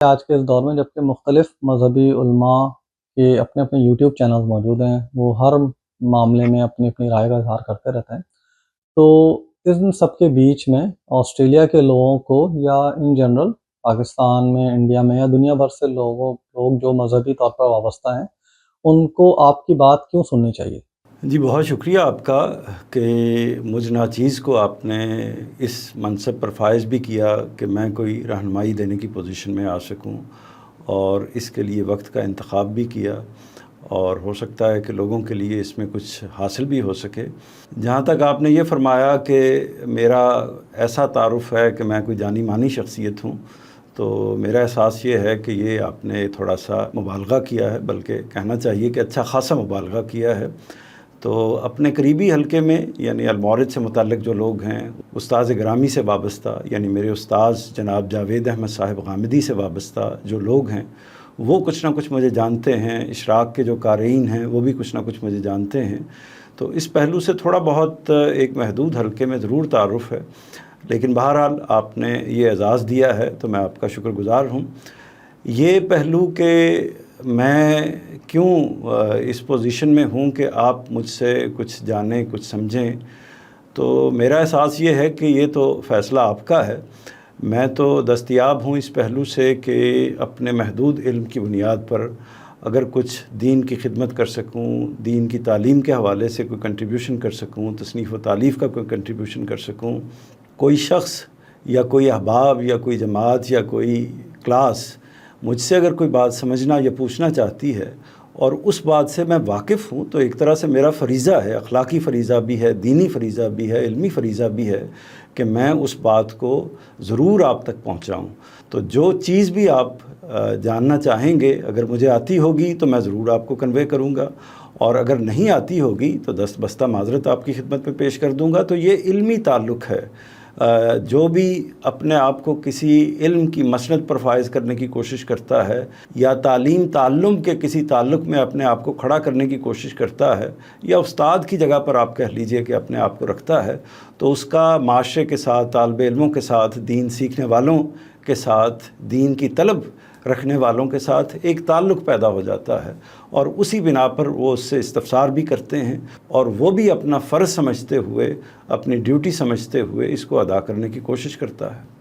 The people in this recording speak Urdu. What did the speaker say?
آج کے اس دور میں جبکہ مختلف مذہبی علماء کے اپنے اپنے یوٹیوب چینلز موجود ہیں، وہ ہر معاملے میں اپنی اپنی رائے کا اظہار کرتے رہتے ہیں، تو ان سب کے بیچ میں آسٹریلیا کے لوگوں کو یا ان جنرل پاکستان میں، انڈیا میں یا دنیا بھر سے لوگ جو مذہبی طور پر وابستہ ہیں، ان کو آپ کی بات کیوں سننی چاہیے؟ جی بہت شکریہ آپ کا کہ مجھ ناچیز کو آپ نے اس منصب پر فائز بھی کیا کہ میں کوئی رہنمائی دینے کی پوزیشن میں آ سکوں، اور اس کے لیے وقت کا انتخاب بھی کیا، اور ہو سکتا ہے کہ لوگوں کے لیے اس میں کچھ حاصل بھی ہو سکے۔ جہاں تک آپ نے یہ فرمایا کہ میرا ایسا تعارف ہے کہ میں کوئی جانی مانی شخصیت ہوں، تو میرا احساس یہ ہے کہ یہ آپ نے تھوڑا سا مبالغہ کیا ہے، بلکہ کہنا چاہیے کہ اچھا خاصا مبالغہ کیا ہے۔ تو اپنے قریبی حلقے میں یعنی المورد سے متعلق جو لوگ ہیں، استاذ گرامی سے وابستہ یعنی میرے استاذ جناب جاوید احمد صاحب غامدی سے وابستہ جو لوگ ہیں، وہ کچھ نہ کچھ مجھے جانتے ہیں۔ اشراق کے جو قارئین ہیں وہ بھی کچھ نہ کچھ مجھے جانتے ہیں، تو اس پہلو سے تھوڑا بہت ایک محدود حلقے میں ضرور تعارف ہے، لیکن بہرحال آپ نے یہ اعزاز دیا ہے تو میں آپ کا شکر گزار ہوں۔ یہ پہلو کہ میں کیوں اس پوزیشن میں ہوں کہ آپ مجھ سے کچھ جانیں، کچھ سمجھیں، تو میرا احساس یہ ہے کہ یہ تو فیصلہ آپ کا ہے۔ میں تو دستیاب ہوں اس پہلو سے کہ اپنے محدود علم کی بنیاد پر اگر کچھ دین کی خدمت کر سکوں، دین کی تعلیم کے حوالے سے کوئی کنٹریبیوشن کر سکوں، تصنیف و تالیف کا کوئی کنٹریبیوشن کر سکوں، کوئی شخص یا کوئی احباب یا کوئی جماعت یا کوئی کلاس مجھ سے اگر کوئی بات سمجھنا یا پوچھنا چاہتی ہے اور اس بات سے میں واقف ہوں، تو ایک طرح سے میرا فریضہ ہے، اخلاقی فریضہ بھی ہے، دینی فریضہ بھی ہے، علمی فریضہ بھی ہے کہ میں اس بات کو ضرور آپ تک پہنچاؤں۔ تو جو چیز بھی آپ جاننا چاہیں گے، اگر مجھے آتی ہوگی تو میں ضرور آپ کو کنوے کروں گا، اور اگر نہیں آتی ہوگی تو دست بستہ معذرت آپ کی خدمت میں پیش کر دوں گا۔ تو یہ علمی تعلق ہے۔ جو بھی اپنے آپ کو کسی علم کی مسند پر فائز کرنے کی کوشش کرتا ہے یا تعلم کے کسی تعلق میں اپنے آپ کو کھڑا کرنے کی کوشش کرتا ہے، یا استاد کی جگہ پر آپ کہہ لیجئے کہ اپنے آپ کو رکھتا ہے، تو اس کا معاشرے کے ساتھ، طالب علموں کے ساتھ، دین سیکھنے والوں کے ساتھ، دین کی طلب رکھنے والوں کے ساتھ ایک تعلق پیدا ہو جاتا ہے، اور اسی بنا پر وہ اس سے استفسار بھی کرتے ہیں، اور وہ بھی اپنا فرض سمجھتے ہوئے، اپنی ڈیوٹی سمجھتے ہوئے اس کو ادا کرنے کی کوشش کرتا ہے۔